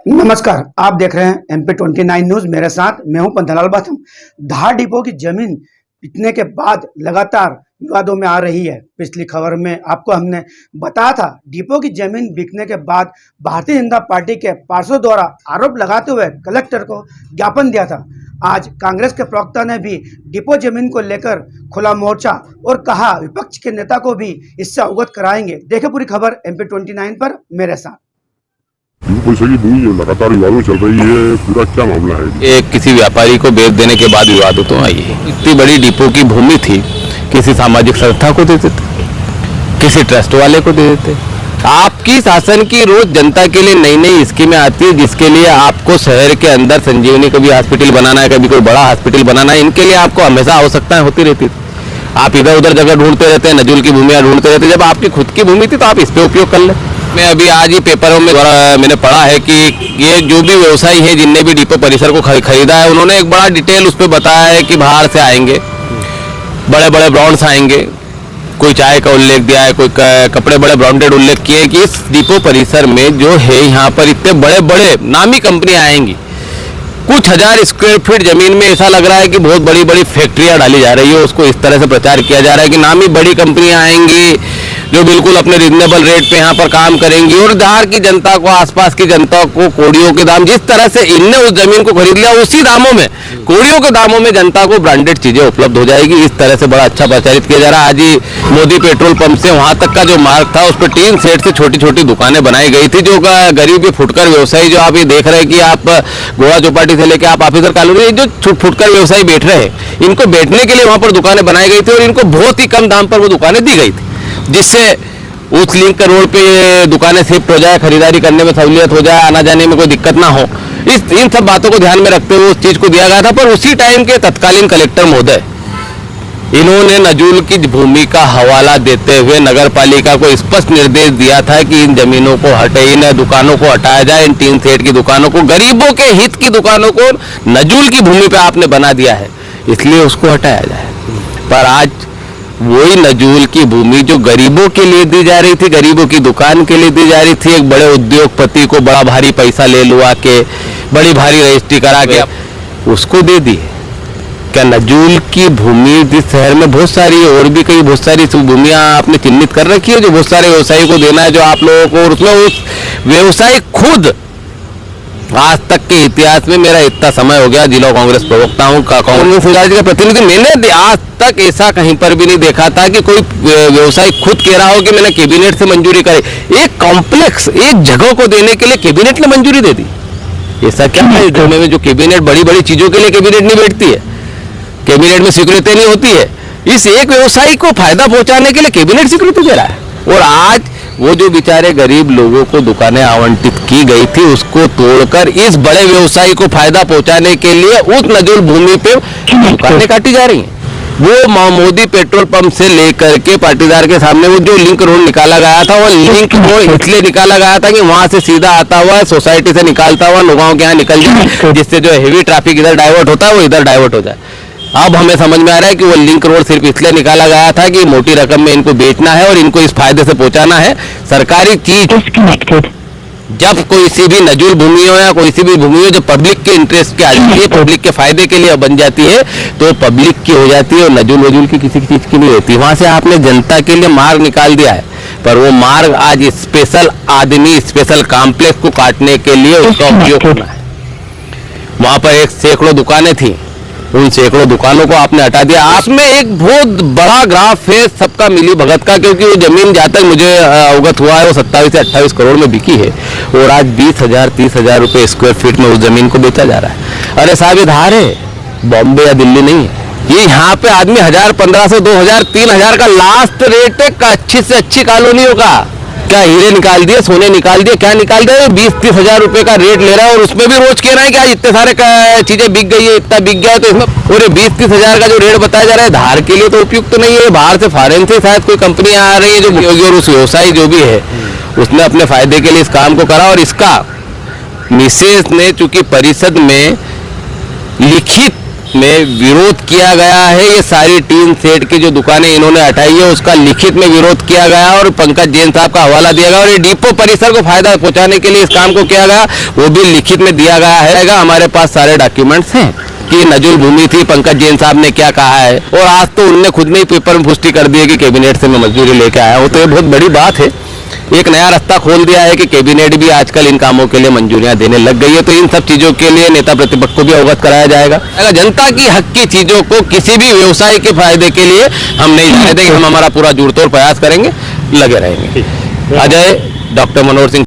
नमस्कार, आप देख रहे हैं MP29 न्यूज। मेरे साथ मैं हूं पंथलाल बाथम। धार डिपो की जमीन बिकने के बाद लगातार विवादों में आ रही है। पिछली खबर में आपको हमने बताया था, डिपो की जमीन बिकने के बाद भारतीय जनता पार्टी के पार्षदों द्वारा आरोप लगाते हुए कलेक्टर को ज्ञापन दिया था। आज कांग्रेस के प्रवक्ता ने भी डिपो जमीन को लेकर खुला मोर्चा और कहा विपक्ष के नेता को भी इससे अवगत कराएंगे। देखें पूरी खबर MP29 पर मेरे साथ। पैसे की भूमि लगातार विवाद में चल रही है, पूरा क्या मामला है? एक किसी व्यापारी को बेच देने के बाद विवाद तो आई है। इतनी बड़ी डिपो की भूमि थी, किसी सामाजिक संस्था को दे देते, किसी ट्रस्ट वाले को दे देते। आपकी शासन की रोज जनता के लिए नई नई स्कीमें आती है, जिसके लिए आपको शहर के अंदर संजीवनी कभी हॉस्पिटल बनाना है, कभी कोई बड़ा हॉस्पिटल बनाना है, इनके लिए आपको हमेशा आवश्यकताएं होती रहती थी। आप इधर उधर जगह ढूंढते रहते हैं, नजूल की भूमियां ढूंढते रहते। जब आपकी खुद की भूमि थी तो आप इस पे उपयोग कर लें। मैं अभी आज ही पेपरों में मैंने पढ़ा है कि ये जो भी व्यवसायी है जिनने भी डिपो परिसर को खरीदा है, उन्होंने एक बड़ा डिटेल उस पर बताया है कि बाहर से आएंगे, बड़े बड़े ब्रांड्स आएंगे, कोई चाय का उल्लेख दिया है, कोई कपड़े बड़े ब्रांडेड उल्लेख किए हैं कि इस डिपो परिसर में जो है यहाँ पर इतने बड़े बड़े नामी कंपनियां आएंगी। कुछ हजार स्क्वायर फीट जमीन में ऐसा लग रहा है कि बहुत बड़ी बड़ी फैक्ट्रियां डाली जा रही है। उसको इस तरह से प्रचार किया जा रहा है कि नामी बड़ी कंपनियां आएंगी जो बिल्कुल अपने रिजनेबल रेट पे यहाँ पर काम करेंगी, और धार की जनता को, आसपास की जनता को कोड़ियों के दाम, जिस तरह से इनने उस जमीन को खरीद लिया उसी दामों में, कोड़ियों के दामों में जनता को ब्रांडेड चीजें उपलब्ध हो जाएगी। इस तरह से बड़ा अच्छा प्रचारित किया जा रहा है। आज ही मोदी पेट्रोल पंप से वहां तक का जो मार्ग था, उस पर टीन सेट से छोटी छोटी दुकानें बनाई गई थी, जो गरीब फुटकर व्यवसायी, जो आप ये देख रहे हैं कि आप घोड़ा चौपाटी से लेकर आप ऑफिसर कॉलोनी, जो फुटकर व्यवसायी बैठ रहे हैं, इनको बैठने के लिए वहां पर दुकानें बनाई गई थी और इनको बहुत ही कम दाम पर वो दुकानें दी गई थी, जिससे उस लिंक रोड पे दुकानें शिफ्ट हो जाए, खरीदारी करने में सहूलियत हो जाए, आना जाने में कोई दिक्कत ना हो। इन सब बातों को ध्यान में रखते हुए उस चीज को दिया गया था। पर उसी टाइम के तत्कालीन कलेक्टर महोदय, इन्होंने नजूल की भूमि का हवाला देते हुए नगर पालिका को स्पष्ट निर्देश दिया था कि इन जमीनों को हटे, इन दुकानों को हटाया जाए, इन टीन सेट की दुकानों को, गरीबों के हित की दुकानों को नजूल की भूमि पे आपने बना दिया है, इसलिए उसको हटाया जाए। पर आज वही नजूल की भूमि जो गरीबों के लिए दी जा रही थी, गरीबों की दुकान के लिए दी जा रही थी, एक बड़े उद्योगपति को बड़ा भारी पैसा ले लुआ के, बड़ी भारी रजिस्ट्री करा के उसको दे दी। क्या नजूल की भूमि जिस शहर में बहुत सारी है, और भी कई बहुत सारी भूमियां आपने चिन्हित कर रखी है जो बहुत सारे व्यवसायी को देना है, जो आप लोगों को, और उसमें उस व्यवसायी खुद, आज तक के इतिहास में मेरा इतना समय हो गया जिला कांग्रेस प्रवक्ता हूँ, कांग्रेस का प्रतिनिधि, मैंने आज तक ऐसा कहीं पर भी नहीं देखा था कि कोई व्यवसायी खुद कह रहा हो कि मैंने कैबिनेट से मंजूरी करे। एक कॉम्प्लेक्स, एक जगह को देने के लिए कैबिनेट ने मंजूरी दे दी। ऐसा क्या है में जो कैबिनेट बड़ी बड़ी चीजों के लिए कैबिनेट नहीं बैठती है, कैबिनेट में स्वीकृति नहीं होती है। इस एक व्यवसायी को फायदा पहुंचाने के लिए कैबिनेट स्वीकृति दे रहा है। और आज वो जो बेचारे गरीब लोगों को दुकानें आवंटित की गई थी, उसको तोड़कर इस बड़े व्यवसायी को फायदा पहुंचाने के लिए उस नजूल भूमि पे दुकानें काटी जा रही हैं। वो मोदी पेट्रोल पंप से लेकर के पाटीदार के सामने वो जो लिंक रोड निकाला गया था, वो लिंक रोड इसलिए निकाला गया था कि वहां से सीधा आता हुआ सोसाइटी से निकालता हुआ लोगों के यहाँ निकल जाए, जिससे जो हेवी ट्रैफिक इधर डाइवर्ट होता है वो इधर डाइवर्ट हो जाए। अब हमें समझ में आ रहा है कि वो लिंक रोड सिर्फ इसलिए निकाला गया था कि मोटी रकम में इनको बेचना है और इनको इस फायदे से पहुंचाना है। सरकारी चीज जब कोई सी भी नजूल भूमि हो या कोई सी भी भूमि हो जो पब्लिक के इंटरेस्ट के आ जाती है, पब्लिक के फायदे के लिए बन जाती है, तो पब्लिक की हो जाती है और नजूल वजूल की किसी चीज की नहीं होती। वहां से आपने जनता के लिए मार्ग निकाल दिया है, पर वो मार्ग आज स्पेशल आदमी, स्पेशल कॉम्प्लेक्स को काटने के लिए उसका उपयोग होना है। वहां पर एक सैकड़ों दुकानें थी, उन सैकड़ों दुकानों को आपने हटा दिया। उसमें एक बहुत बड़ा ग्राफ है सबका मिली भगत का, क्योंकि वो जमीन जहां तक मुझे अवगत हुआ है वो 27 से 28 करोड़ में बिकी है, और आज 20,000 30,000 रुपए स्क्वायर फीट में उस जमीन को बेचा जा रहा है। अरे साहब, ये धार है, बॉम्बे या दिल्ली नहीं है। ये यहाँ पे आदमी 1000 1500 2000 3000 का लास्ट रेट है। अच्छी से अच्छी कॉलोनियों का क्या हीरे निकाल दिए, सोने निकाल दिए, क्या निकाल दिया, 20-30 हजार रुपए का रेट ले रहा है, और उसमें भी रोज कह रहा है कि आज इतने सारे चीजें बिक गई है, इतना बिक गया है। तो इसमें पूरे 20-30 हजार का जो रेट बताया जा रहा है धार के लिए तो उपयुक्त तो नहीं है। बाहर से फॉरेन से शायद कोई कंपनी आ रही है जो, और उस व्यवसायी जो भी है उसने अपने फायदे के लिए इस काम को करा। और इसका मिसेज ने चूंकि परिषद में लिखित में विरोध किया गया है। ये सारी टीन सेट की जो दुकानें इन्होंने हटाई है उसका लिखित में विरोध किया गया और पंकज जैन साहब का हवाला दिया गया और ये डिपो परिसर को फायदा पहुंचाने के लिए इस काम को किया गया, वो भी लिखित में दिया गया है। हमारे पास सारे डॉक्यूमेंट्स हैं कि नजुल भूमि थी, पंकज जैन साहब ने क्या कहा है, और आज तो उनने खुद ने ही पेपर में पुष्टि कर दी है कि कैबिनेट से मैं मंजूरी लेके आया हूँ। तो ये बहुत बड़ी बात है, एक नया रास्ता खोल दिया है कि कैबिनेट भी आजकल इन कामों के लिए मंजूरियां देने लग गई है। तो इन सब चीजों के लिए नेता प्रतिपक्ष को भी अवगत कराया जाएगा। अगर जनता की हक की चीजों को किसी भी व्यवसाय के फायदे के लिए हम नहीं चाहते कि हम हमारा पूरा जोड़तोड़ प्रयास करेंगे, लगे रहेंगे। अजय, डॉक्टर मनोहर सिंह।